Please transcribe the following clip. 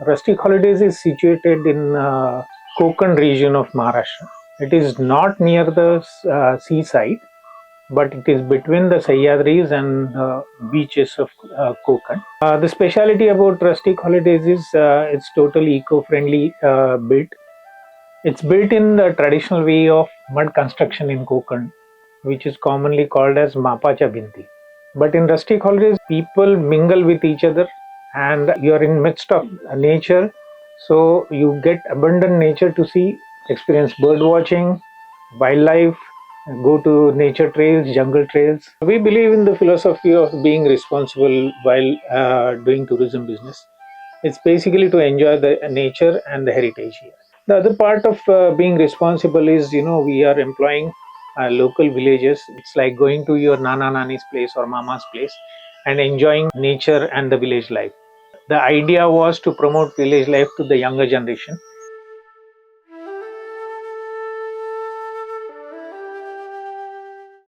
Rustic Holidays is situated in Konkan region of Maharashtra. It is not near the seaside, but it is between the Sahyadris and beaches of Konkan. The speciality about Rustic Holidays is it's totally eco-friendly built. It's built in the traditional way of mud construction in Konkan, which is commonly called as Mapacha Binti. But in Rustic Holidays, people mingle with each other and you are in midst of nature. So you get abundant nature to see, experience bird watching, wildlife, go to nature trails, jungle trails. We believe in the philosophy of being responsible while doing tourism business. It's basically to enjoy the nature and the heritage here. The other part of being responsible is, we are employing local villages. It's like going to your Nana Nani's place or Mama's place and enjoying nature and the village life. The idea was to promote village life to the younger generation